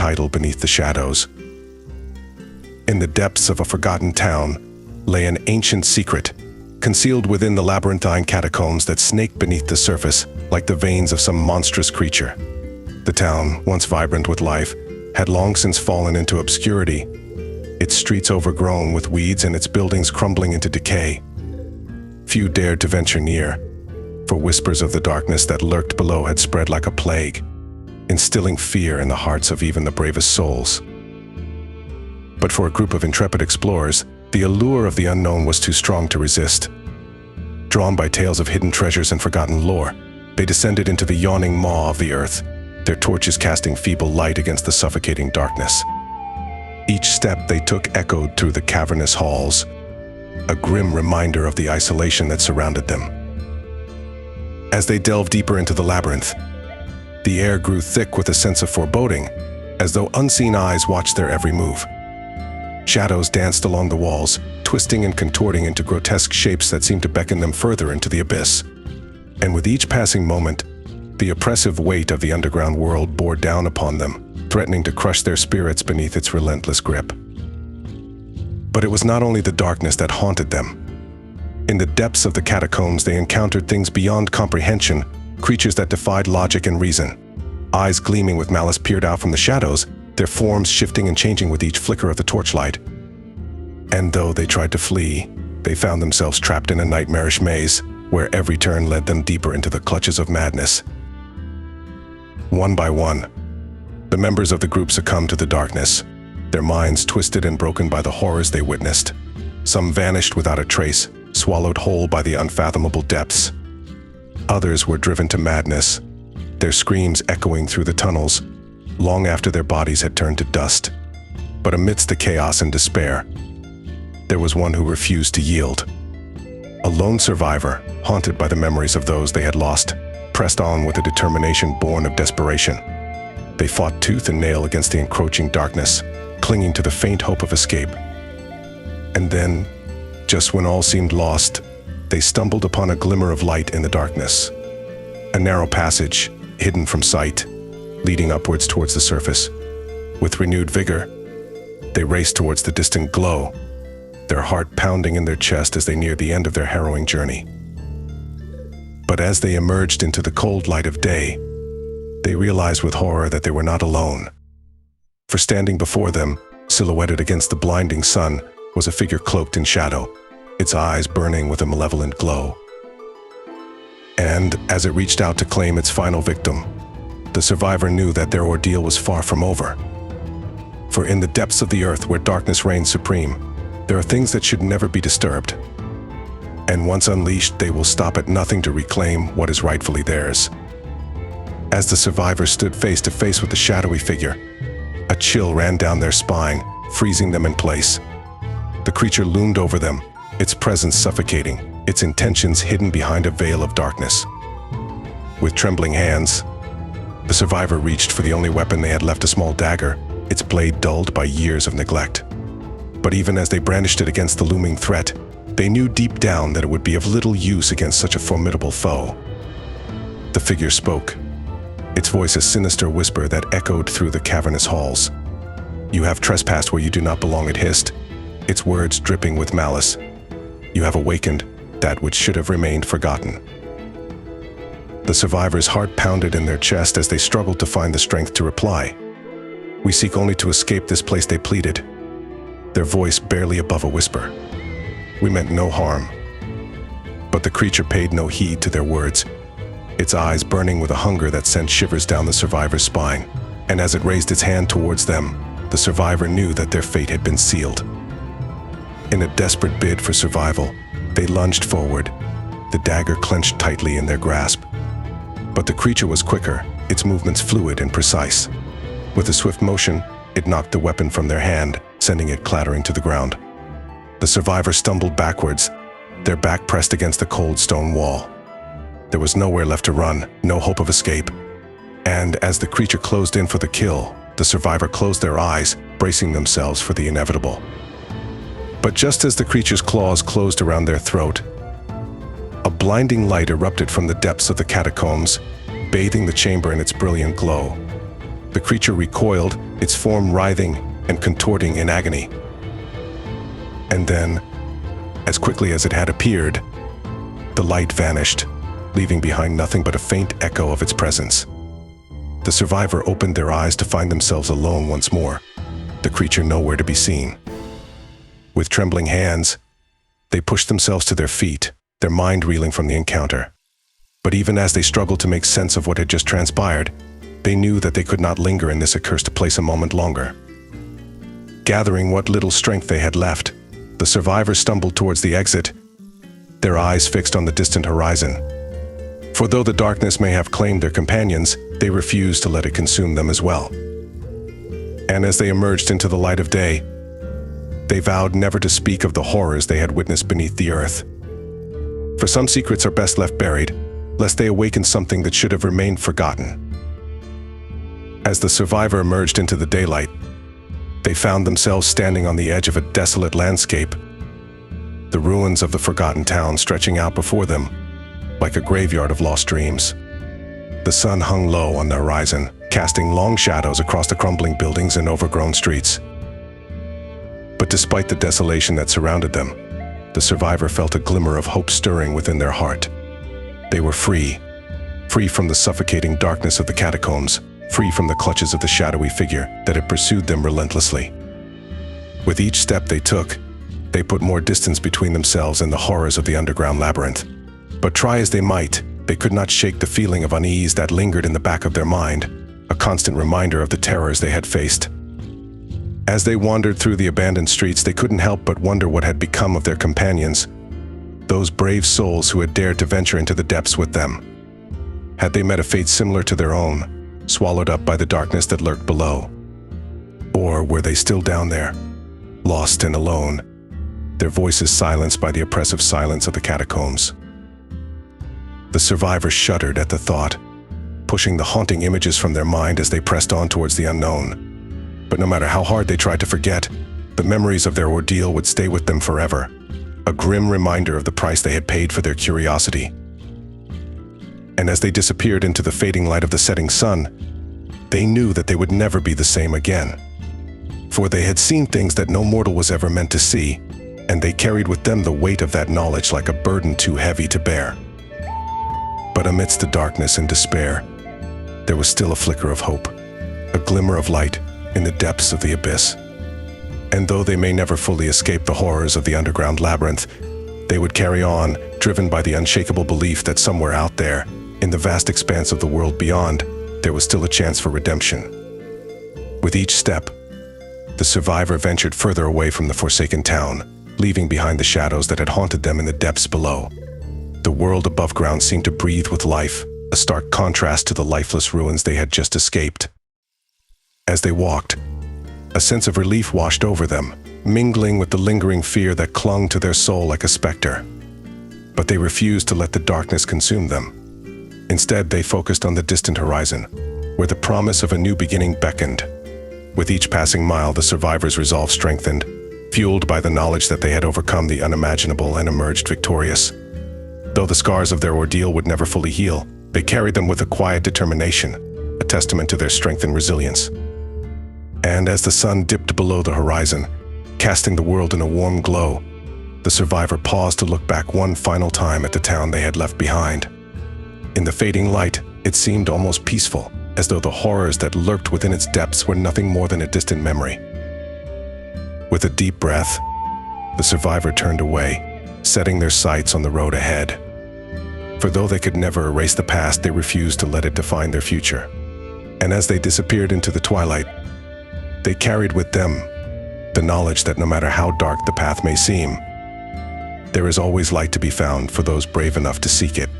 title beneath the shadows. In the depths of a forgotten town lay an ancient secret, concealed within the labyrinthine catacombs that snaked beneath the surface like the veins of some monstrous creature. The town, once vibrant with life, had long since fallen into obscurity, its streets overgrown with weeds and its buildings crumbling into decay. Few dared to venture near, for whispers of the darkness that lurked below had spread like a plague, instilling fear in the hearts of even the bravest souls. But for a group of intrepid explorers, the allure of the unknown was too strong to resist. Drawn by tales of hidden treasures and forgotten lore, they descended into the yawning maw of the earth, their torches casting feeble light against the suffocating darkness. Each step they took echoed through the cavernous halls, a grim reminder of the isolation that surrounded them. As they delved deeper into the labyrinth, the air grew thick with a sense of foreboding, as though unseen eyes watched their every move. Shadows danced along the walls, twisting and contorting into grotesque shapes that seemed to beckon them further into the abyss. And with each passing moment, the oppressive weight of the underground world bore down upon them, threatening to crush their spirits beneath its relentless grip. But it was not only the darkness that haunted them. In the depths of the catacombs, they encountered things beyond comprehension, creatures that defied logic and reason. Eyes gleaming with malice peered out from the shadows, their forms shifting and changing with each flicker of the torchlight. And though they tried to flee, they found themselves trapped in a nightmarish maze, where every turn led them deeper into the clutches of madness. One by one, the members of the group succumbed to the darkness, their minds twisted and broken by the horrors they witnessed. Some vanished without a trace, swallowed whole by the unfathomable depths. Others were driven to madness, their screams echoing through the tunnels, long after their bodies had turned to dust. But amidst the chaos and despair, there was one who refused to yield. A lone survivor, haunted by the memories of those they had lost, pressed on with a determination born of desperation. They fought tooth and nail against the encroaching darkness, clinging to the faint hope of escape. And then, just when all seemed lost, they stumbled upon a glimmer of light in the darkness. A narrow passage, hidden from sight, leading upwards towards the surface. With renewed vigor, they raced towards the distant glow, their heart pounding in their chest as they neared the end of their harrowing journey. But as they emerged into the cold light of day, they realized with horror that they were not alone. For standing before them, silhouetted against the blinding sun, was a figure cloaked in shadow, its eyes burning with a malevolent glow. And as it reached out to claim its final victim, the survivor knew that their ordeal was far from over. For in the depths of the earth where darkness reigns supreme, there are things that should never be disturbed. And once unleashed, they will stop at nothing to reclaim what is rightfully theirs. As the survivors stood face to face with the shadowy figure, a chill ran down their spine, freezing them in place. The creature loomed over them, its presence suffocating, its intentions hidden behind a veil of darkness. With trembling hands, the survivor reached for the only weapon they had left, a small dagger, its blade dulled by years of neglect. But even as they brandished it against the looming threat, they knew deep down that it would be of little use against such a formidable foe. The figure spoke, its voice a sinister whisper that echoed through the cavernous halls. "You have trespassed where you do not belong," it hissed, its words dripping with malice. "You have awakened that which should have remained forgotten." The survivor's heart pounded in their chest as they struggled to find the strength to reply. "We seek only to escape this place," they pleaded, their voice barely above a whisper. "We meant no harm." But the creature paid no heed to their words, its eyes burning with a hunger that sent shivers down the survivor's spine. And as it raised its hand towards them, the survivor knew that their fate had been sealed. In a desperate bid for survival, they lunged forward, the dagger clenched tightly in their grasp. But the creature was quicker, its movements fluid and precise. With a swift motion, it knocked the weapon from their hand, sending it clattering to the ground. The survivor stumbled backwards, their back pressed against the cold stone wall. There was nowhere left to run, no hope of escape. And as the creature closed in for the kill, the survivor closed their eyes, bracing themselves for the inevitable. But just as the creature's claws closed around their throat, a blinding light erupted from the depths of the catacombs, bathing the chamber in its brilliant glow. The creature recoiled, its form writhing and contorting in agony. And then, as quickly as it had appeared, the light vanished, leaving behind nothing but a faint echo of its presence. The survivor opened their eyes to find themselves alone once more, the creature nowhere to be seen. With trembling hands, they pushed themselves to their feet, their mind reeling from the encounter. But even as they struggled to make sense of what had just transpired, they knew that they could not linger in this accursed place a moment longer. Gathering what little strength they had left, the survivors stumbled towards the exit, their eyes fixed on the distant horizon. For though the darkness may have claimed their companions, they refused to let it consume them as well. And as they emerged into the light of day, they vowed never to speak of the horrors they had witnessed beneath the earth. For some secrets are best left buried, lest they awaken something that should have remained forgotten. As the survivor emerged into the daylight, they found themselves standing on the edge of a desolate landscape, the ruins of the forgotten town stretching out before them like a graveyard of lost dreams. The sun hung low on the horizon, casting long shadows across the crumbling buildings and overgrown streets. But despite the desolation that surrounded them, the survivor felt a glimmer of hope stirring within their heart. They were free from the suffocating darkness of the catacombs, free from the clutches of the shadowy figure that had pursued them relentlessly. With each step they took, they put more distance between themselves and the horrors of the underground labyrinth. But try as they might, they could not shake the feeling of unease that lingered in the back of their mind, a constant reminder of the terrors they had faced. As they wandered through the abandoned streets, they couldn't help but wonder what had become of their companions, those brave souls who had dared to venture into the depths with them. Had they met a fate similar to their own, swallowed up by the darkness that lurked below? Or were they still down there, lost and alone, their voices silenced by the oppressive silence of the catacombs? The survivors shuddered at the thought, pushing the haunting images from their mind as they pressed on towards the unknown. But no matter how hard they tried to forget, the memories of their ordeal would stay with them forever, a grim reminder of the price they had paid for their curiosity. And as they disappeared into the fading light of the setting sun, they knew that they would never be the same again. For they had seen things that no mortal was ever meant to see, and they carried with them the weight of that knowledge like a burden too heavy to bear. But amidst the darkness and despair, there was still a flicker of hope, a glimmer of light in the depths of the abyss. And though they may never fully escape the horrors of the underground labyrinth, they would carry on, driven by the unshakable belief that somewhere out there, in the vast expanse of the world beyond, there was still a chance for redemption. With each step, the survivor ventured further away from the forsaken town, leaving behind the shadows that had haunted them in the depths below. The world above ground seemed to breathe with life, a stark contrast to the lifeless ruins they had just escaped. As they walked, a sense of relief washed over them, mingling with the lingering fear that clung to their soul like a specter. But they refused to let the darkness consume them. Instead, they focused on the distant horizon, where the promise of a new beginning beckoned. With each passing mile, the survivors' resolve strengthened, fueled by the knowledge that they had overcome the unimaginable and emerged victorious. Though the scars of their ordeal would never fully heal, they carried them with a quiet determination, a testament to their strength and resilience. And as the sun dipped below the horizon, casting the world in a warm glow, the survivor paused to look back one final time at the town they had left behind. In the fading light, it seemed almost peaceful, as though the horrors that lurked within its depths were nothing more than a distant memory. With a deep breath, the survivor turned away, setting their sights on the road ahead. For though they could never erase the past, they refused to let it define their future. And as they disappeared into the twilight, they carried with them the knowledge that no matter how dark the path may seem, there is always light to be found for those brave enough to seek it.